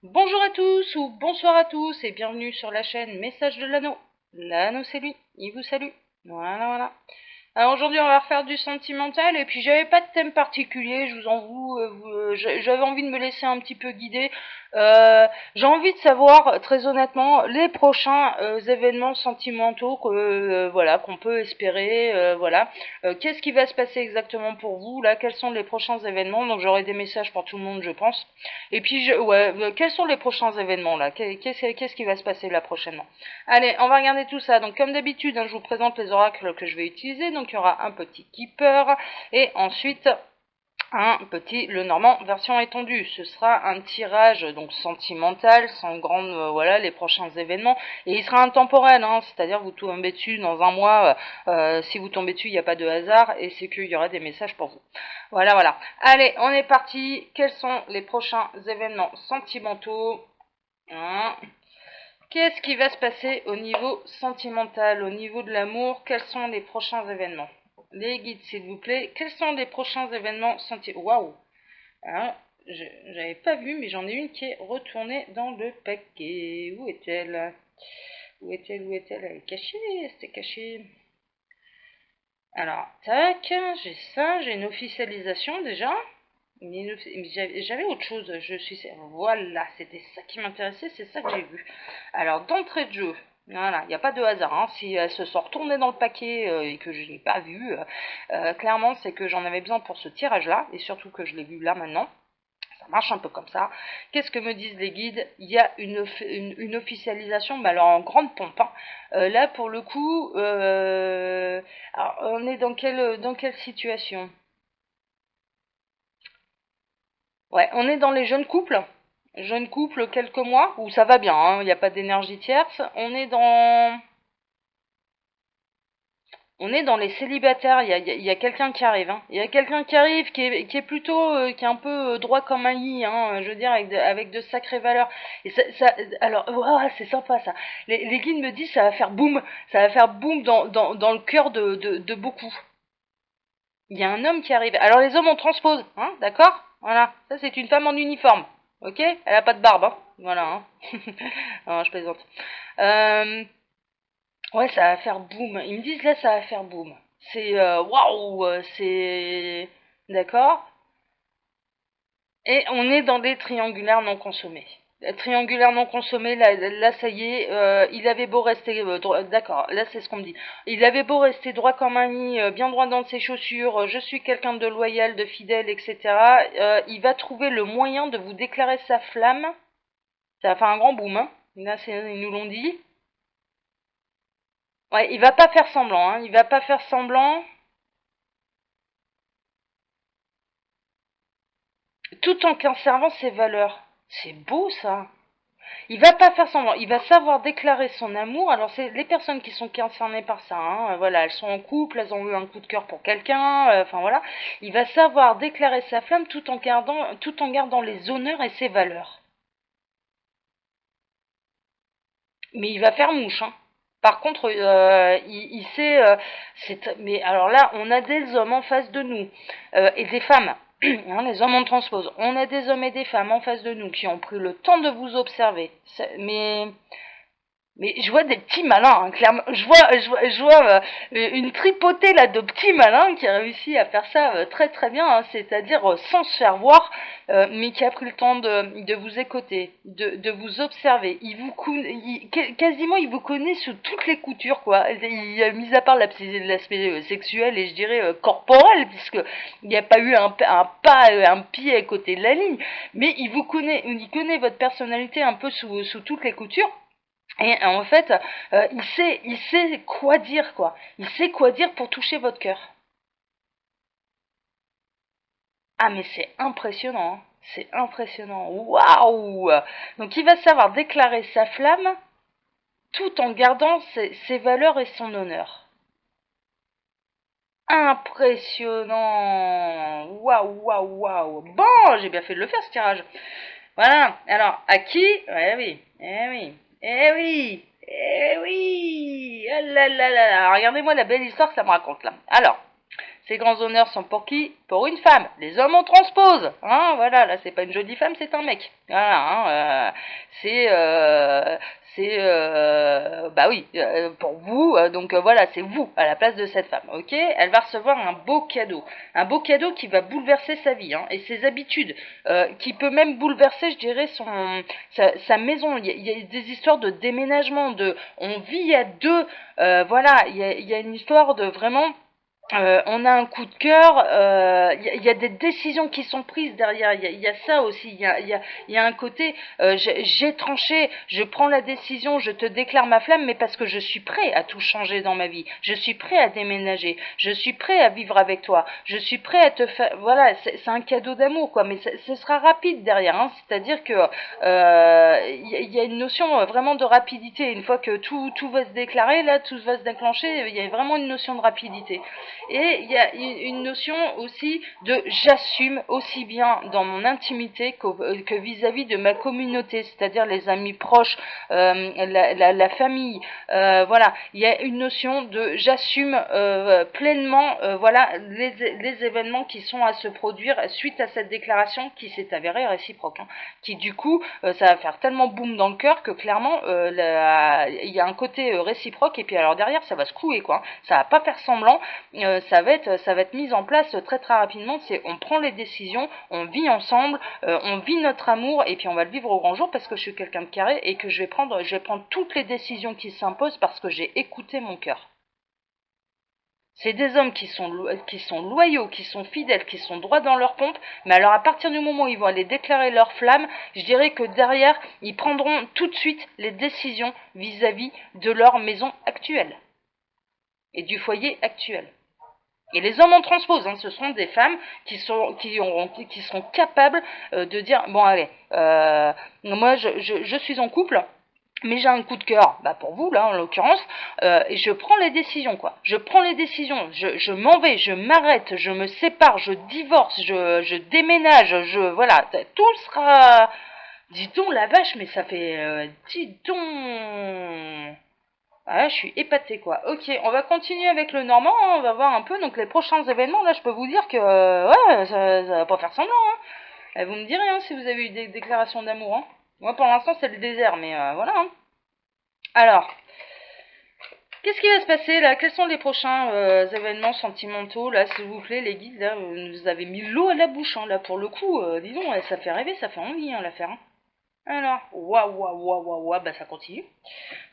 Bonjour à tous ou bonsoir à tous et bienvenue sur la chaîne Message de l'Anneau. L'Anneau c'est lui, il vous salue. Voilà, voilà. Alors aujourd'hui on va refaire du sentimental et puis j'avais pas de thème particulier, je vous en vous, j'avais envie de me laisser un petit peu guider. J'ai envie de savoir très honnêtement les prochains événements sentimentaux que voilà qu'on peut espérer, voilà. Qu'est-ce qui va se passer exactement pour vous là? Quels sont les prochains événements? Donc j'aurai des messages pour tout le monde je pense. Et puis quels sont les prochains événements là? Qu'est-ce qui va se passer là prochainement? Allez, on va regarder tout ça. Donc comme d'habitude, hein, je vous présente les oracles que je vais utiliser. Donc il y aura un petit keeper et ensuite un petit le normand version étendue. Ce sera un tirage donc sentimental, sans grande voilà les prochains événements et il sera intemporel, hein, c'est-à-dire vous tombez dessus dans un mois. Si vous tombez dessus, il n'y a pas de hasard et c'est qu'il y aura des messages pour vous. Voilà, voilà. Allez, on est parti. Quels sont les prochains événements sentimentaux? Hein. Qu'est-ce qui va se passer au niveau sentimental, au niveau de l'amour? Quels sont les prochains événements? Les guides, s'il vous plaît. Quels sont les prochains événements sentimentaux? Waouh! Alors, j'avais pas vu, mais j'en ai une qui est retournée dans le paquet. Où est-elle? Où est-elle? Où est-elle? Elle est cachée, c'était caché. Alors, tac, j'ai ça, j'ai une officialisation déjà. J'avais autre chose, voilà, c'était ça qui m'intéressait, c'est ça que j'ai vu. Alors, d'entrée de jeu, voilà, il n'y a pas de hasard, hein. Si elle se sont retournées dans le paquet et que je n'ai pas vu, clairement, c'est que j'en avais besoin pour ce tirage-là, et surtout que je l'ai vu là maintenant. Ça marche un peu comme ça. Qu'est-ce que me disent les guides? Il y a une officialisation, mais alors en grande pompe, hein. Là, pour le coup, alors, on est dans quelle situation? Ouais, on est dans les jeunes couples. Jeunes couples, quelques mois, où ça va bien, hein, il n'y a pas d'énergie tierce. On est dans les célibataires, il y a quelqu'un qui arrive. Hein. Il y a quelqu'un qui arrive, qui est plutôt, qui est un peu droit comme un lit, hein, je veux dire, avec de sacrées valeurs. Et alors, ouah, c'est sympa ça. Les guides me disent, ça va faire boum dans le cœur de beaucoup. Il y a un homme qui arrive. Alors les hommes on transpose, hein, d'accord? Voilà, ça c'est une femme en uniforme, ok? Elle a pas de barbe, hein. Voilà, hein. Non, je plaisante. Euh, ouais, ça va faire boum. Ils me disent là, ça va faire boum. C'est waouh, c'est d'accord. Et on est dans des triangulaires non consommés. Triangulaire non consommé, là ça y est, il avait beau rester droit, d'accord, là c'est ce qu'on me dit. Il avait beau rester droit comme un nid, bien droit dans ses chaussures, je suis quelqu'un de loyal, de fidèle, etc. Il va trouver le moyen de vous déclarer sa flamme. Ça va faire un grand boom, hein. Là ils nous l'ont dit. Ouais, il va pas faire semblant, hein. Il va pas faire semblant, tout en conservant ses valeurs. C'est beau ça. Il va pas faire semblant, il va savoir déclarer son amour. Alors c'est les personnes qui sont concernées par ça, hein, voilà, elles sont en couple, elles ont eu un coup de cœur pour quelqu'un, enfin voilà. Il va savoir déclarer sa flamme tout en gardant les honneurs et ses valeurs. Mais il va faire mouche, hein. Par contre, il sait, mais alors là, on a des hommes en face de nous et des femmes. Hein, les hommes on transpose. On a des hommes et des femmes en face de nous qui ont pris le temps de vous observer. Mais je vois des petits malins, hein, clairement. Je vois une tripotée là de petits malins qui a réussi à faire ça très très bien, hein, c'est-à-dire sans se faire voir, mais qui a pris le temps de vous écouter, de vous observer. Quasiment il vous connaît sous toutes les coutures, quoi. Mis à part l'aspect sexuel et je dirais corporel, puisque il n'y a pas eu un pas, un pied à côté de la ligne, mais il connaît votre personnalité un peu sous toutes les coutures. Et en fait, il sait quoi dire, quoi. Il sait quoi dire pour toucher votre cœur. Ah, mais c'est impressionnant, hein. C'est impressionnant. Waouh! Donc, il va savoir déclarer sa flamme tout en gardant ses valeurs et son honneur. Impressionnant! Waouh, waouh, waouh! Bon, j'ai bien fait de le faire ce tirage. Voilà. Alors, à qui? Eh oui, eh oui, eh oui, eh oui! Ah là là là là. Alors, regardez-moi la belle histoire que ça me raconte là. Alors, Ces grands honneurs sont pour qui? Pour une femme. Les hommes on transpose. Hein, voilà, là c'est pas une jolie femme, c'est un mec. Voilà, hein, bah oui, pour vous, donc voilà, c'est vous à la place de cette femme, ok? Elle va recevoir un beau cadeau qui va bouleverser sa vie, hein, et ses habitudes, qui peut même bouleverser, je dirais, sa maison. Il y a des histoires de déménagement, on vit à deux, voilà, il y a une histoire de vraiment. On a un coup de cœur, y a des décisions qui sont prises derrière, y a ça aussi, y a un côté, j'ai tranché, je prends la décision, je te déclare ma flamme, mais parce que je suis prêt à tout changer dans ma vie, je suis prêt à déménager, je suis prêt à vivre avec toi, je suis prêt à te faire, voilà, c'est un cadeau d'amour, quoi, mais ce sera rapide derrière, hein, c'est-à-dire que y a une notion vraiment de rapidité, une fois que tout va se déclarer, là, tout va se déclencher, il y a vraiment une notion de rapidité. Et il y a une notion aussi de j'assume aussi bien dans mon intimité que vis-à-vis de ma communauté, c'est-à-dire les amis proches, la famille. Voilà, il y a une notion de j'assume pleinement voilà, les événements qui sont à se produire suite à cette déclaration qui s'est avérée réciproque. Hein, qui du coup, ça va faire tellement boum dans le cœur que clairement, il y a un côté réciproque et puis alors derrière, ça va se couer, quoi. Ça va pas faire semblant. Ça va être mis en place très très rapidement. C'est on prend les décisions, on vit ensemble, on vit notre amour et puis on va le vivre au grand jour parce que je suis quelqu'un de carré et que je vais prendre toutes les décisions qui s'imposent parce que j'ai écouté mon cœur. C'est des hommes qui sont loyaux, qui sont fidèles, qui sont droits dans leur pompe, mais alors à partir du moment où ils vont aller déclarer leur flamme, je dirais que derrière, ils prendront tout de suite les décisions vis-à-vis de leur maison actuelle et du foyer actuel. Et les hommes en transposent, hein, ce sont des femmes qui seront capables de dire bon allez, moi je suis en couple, mais j'ai un coup de cœur, bah pour vous là en l'occurrence, et je prends les décisions quoi. Je prends les décisions, je m'en vais, je m'arrête, je me sépare, je divorce, je déménage, voilà, tout sera. Dis donc la vache, mais ça fait, dis donc. Ah, je suis épatée quoi. Ok, on va continuer avec le normand, hein, on va voir un peu. Donc les prochains événements, là je peux vous dire que ouais, ça va pas faire semblant. Hein. Vous me direz hein, si vous avez eu des déclarations d'amour. Hein. Moi pour l'instant c'est le désert, mais voilà. Hein. Alors, qu'est-ce qui va se passer là? Quels sont les prochains événements sentimentaux là, s'il vous plaît, les guides là, vous avez mis l'eau à la bouche hein, là pour le coup. Disons, ça fait rêver, ça fait envie hein, l'affaire. Hein. Alors, waouh, bah ça continue.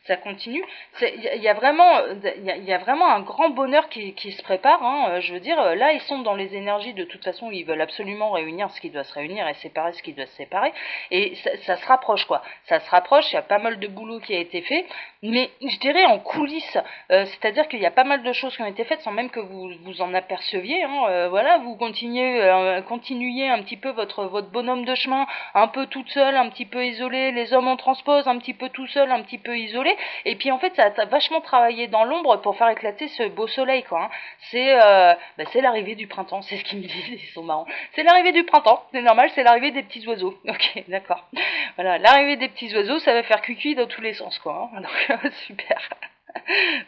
Ça continue. Il y a vraiment, il y a vraiment un grand bonheur qui se prépare. Hein. Je veux dire, là, ils sont dans les énergies. De toute façon, ils veulent absolument réunir ce qui doit se réunir et séparer ce qui doit se séparer. Et ça se rapproche, quoi. Ça se rapproche. Il y a pas mal de boulot qui a été fait, mais je dirais en coulisses. C'est-à-dire qu'il y a pas mal de choses qui ont été faites sans même que vous en aperceviez. Hein. Voilà, vous continuez un petit peu votre bonhomme de chemin, un peu toute seule, un petit peu isolée. Les hommes en transposent, un petit peu tout seul, un petit peu isolé. Et puis en fait ça a vachement travaillé dans l'ombre pour faire éclater ce beau soleil quoi. Hein. C'est l'arrivée du printemps, c'est ce qu'ils me disent, ils sont marrants. C'est l'arrivée du printemps, c'est normal, c'est l'arrivée des petits oiseaux. Ok, d'accord. Voilà, l'arrivée des petits oiseaux, ça va faire cuicui dans tous les sens quoi. Hein. Donc super.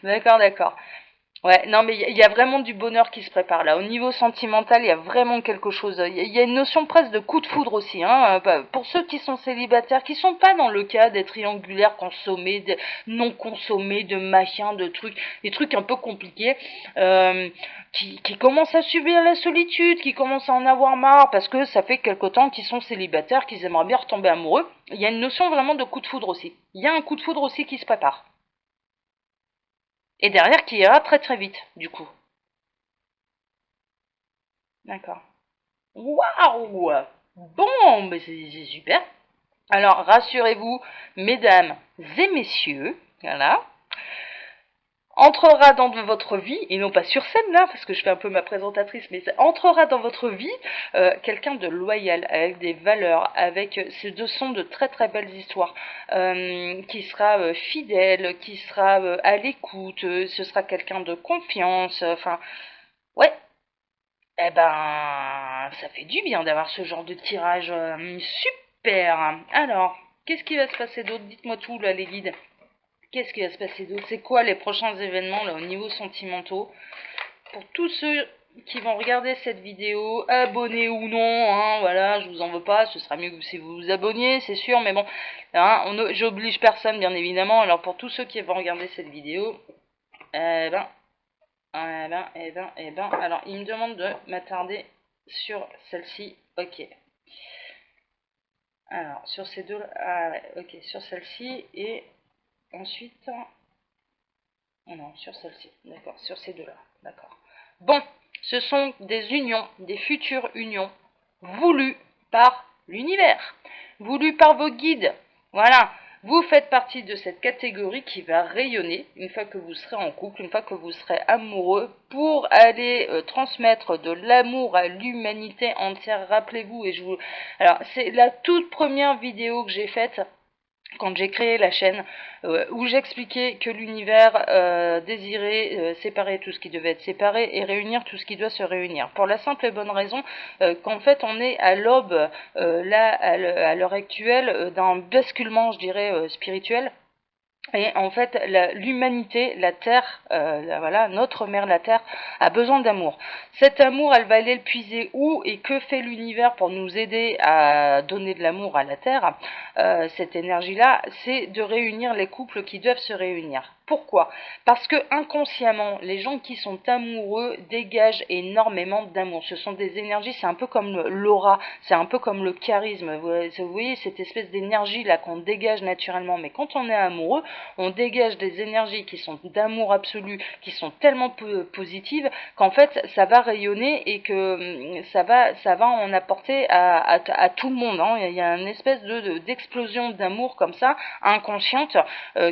D'accord. Ouais, non mais il y a vraiment du bonheur qui se prépare là. Au niveau sentimental, il y a vraiment quelque chose. Il y a une notion presque de coup de foudre aussi. Hein. Pour ceux qui sont célibataires, qui sont pas dans le cas des triangulaires consommés, des non consommés, de machins, de trucs, des trucs un peu compliqués, qui commencent à subir la solitude, qui commencent à en avoir marre parce que ça fait quelque temps qu'ils sont célibataires, qu'ils aimeraient bien retomber amoureux. Il y a une notion vraiment de coup de foudre aussi. Il y a un coup de foudre aussi qui se prépare. Et derrière qui ira très très vite, du coup. D'accord. Waouh! Bon, mais c'est super. Alors, rassurez-vous, mesdames et messieurs, voilà, entrera dans votre vie, et non pas sur scène là, parce que je fais un peu ma présentatrice, mais ça entrera dans votre vie quelqu'un de loyal, avec des valeurs, avec ce sont de très très belles histoires, qui sera fidèle, qui sera à l'écoute, ce sera quelqu'un de confiance, enfin, ouais, eh ben, ça fait du bien d'avoir ce genre de tirage, super. Alors, qu'est-ce qui va se passer d'autre? Dites-moi tout là les guides. Qu'est-ce qui va se passer d'autre? C'est quoi les prochains événements là au niveau sentimentaux pour tous ceux qui vont regarder cette vidéo, abonnés ou non, hein, voilà, je vous en veux pas, ce sera mieux que si vous vous abonniez, c'est sûr, mais bon, hein, j'oblige personne, bien évidemment. Alors pour tous ceux qui vont regarder cette vidéo, alors il me demande de m'attarder sur celle-ci, ok. Alors, sur ces deux, ok, sur celle-ci, et ensuite, non, sur celle-ci, d'accord, sur ces deux-là, d'accord. Bon, ce sont des unions, des futures unions, voulues par l'univers, voulues par vos guides, voilà. Vous faites partie de cette catégorie qui va rayonner une fois que vous serez en couple, une fois que vous serez amoureux, pour aller transmettre de l'amour à l'humanité entière. Rappelez-vous, alors c'est la toute première vidéo que j'ai faite quand j'ai créé la chaîne, où j'expliquais que l'univers désirait séparer tout ce qui devait être séparé et réunir tout ce qui doit se réunir. Pour la simple et bonne raison qu'en fait on est à l'aube, là, à l'heure actuelle, d'un basculement, je dirais, spirituel. Et en fait, l'humanité, la Terre, voilà, notre mère, la Terre, a besoin d'amour. Cet amour, elle va aller le puiser où et que fait l'univers pour nous aider à donner de l'amour à la Terre? Cette énergie-là, c'est de réunir les couples qui doivent se réunir. Pourquoi? Parce que inconsciemment, les gens qui sont amoureux dégagent énormément d'amour. Ce sont des énergies, c'est un peu comme l'aura, c'est un peu comme le charisme. Vous voyez cette espèce d'énergie là qu'on dégage naturellement. Mais quand on est amoureux, on dégage des énergies qui sont d'amour absolu, qui sont tellement positives qu'en fait ça va rayonner et que ça va en apporter à tout le monde. Hein. Il y a une espèce d'explosion d'amour comme ça, inconsciente,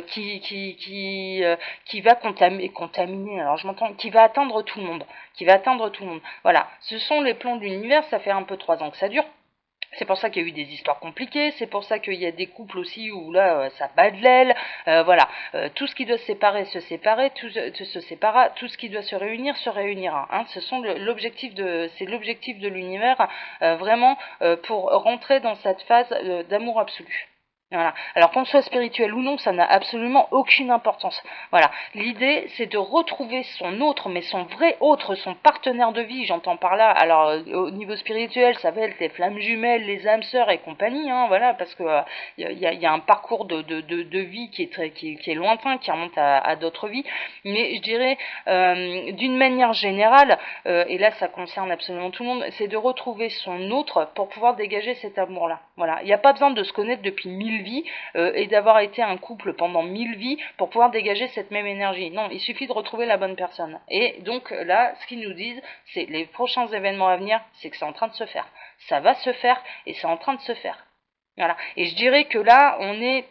qui va contaminer, alors je m'entends, qui va atteindre tout le monde, Voilà, ce sont les plans de l'univers, ça fait un peu 3 ans que ça dure. C'est pour ça qu'il y a eu des histoires compliquées, c'est pour ça qu'il y a des couples aussi où là ça bat de l'aile, voilà. Tout ce qui doit se séparer se séparer, tout se séparera, tout ce qui doit se réunir se réunira. Hein. C'est l'objectif de l'univers, vraiment pour rentrer dans cette phase d'amour absolu. Voilà. Alors qu'on soit spirituel ou non, ça n'a absolument aucune importance. Voilà. L'idée, c'est de retrouver son autre, mais son vrai autre, son partenaire de vie, j'entends par là. Alors, au niveau spirituel, ça va être les flammes jumelles, les âmes sœurs et compagnie, hein, voilà, parce que y a un parcours de vie qui est lointain, qui remonte à d'autres vies. Mais je dirais, d'une manière générale, et là ça concerne absolument tout le monde, c'est de retrouver son autre pour pouvoir dégager cet amour-là. Voilà. Il n'y a pas besoin de se connaître depuis 1000 vies et d'avoir été un couple pendant 1000 vies pour pouvoir dégager cette même énergie. Non, il suffit de retrouver la bonne personne. Et donc là, ce qu'ils nous disent, c'est les prochains événements à venir, c'est que c'est en train de se faire. Ça va se faire et c'est en train de se faire. Voilà. Et je dirais que là, on est,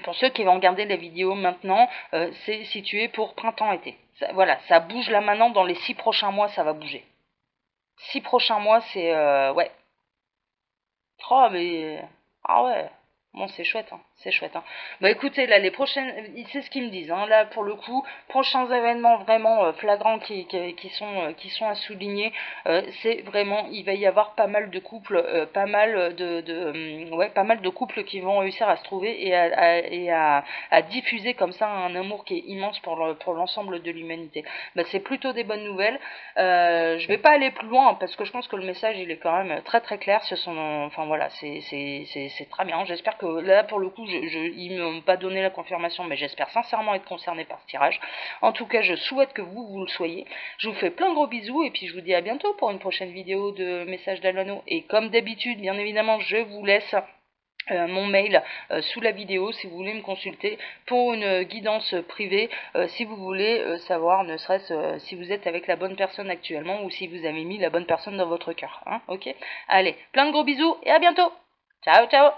pour ceux qui vont regarder la vidéo maintenant, c'est situé pour printemps-été. Voilà, ça bouge là maintenant, dans les 6 prochains mois, ça va bouger. 6 prochains mois, c'est... ouais. Oh, mais... Ah ouais. Bon, c'est chouette, hein. C'est chouette, hein. Bah écoutez, là, les prochaines... C'est ce qu'ils me disent, hein. Là, pour le coup, prochains événements vraiment flagrants qui sont à souligner, c'est vraiment... Il va y avoir pas mal de couples, pas mal pas mal de couples qui vont réussir à se trouver et à diffuser comme ça un amour qui est immense pour l'ensemble de l'humanité. Bah, c'est plutôt des bonnes nouvelles. Je vais pas aller plus loin parce que je pense que le message il est quand même très très clair. Enfin voilà, c'est très bien. J'espère que là pour le coup, ils m'ont pas donné la confirmation, mais j'espère sincèrement être concerné par ce tirage. En tout cas, je souhaite que vous le soyez. Je vous fais plein de gros bisous et puis je vous dis à bientôt pour une prochaine vidéo de Message d'Alano. Et comme d'habitude, bien évidemment, je vous laisse mon mail sous la vidéo si vous voulez me consulter pour une guidance privée, si vous voulez savoir ne serait-ce si vous êtes avec la bonne personne actuellement ou si vous avez mis la bonne personne dans votre cœur. Hein, ok. Allez, plein de gros bisous et à bientôt. Ciao ciao.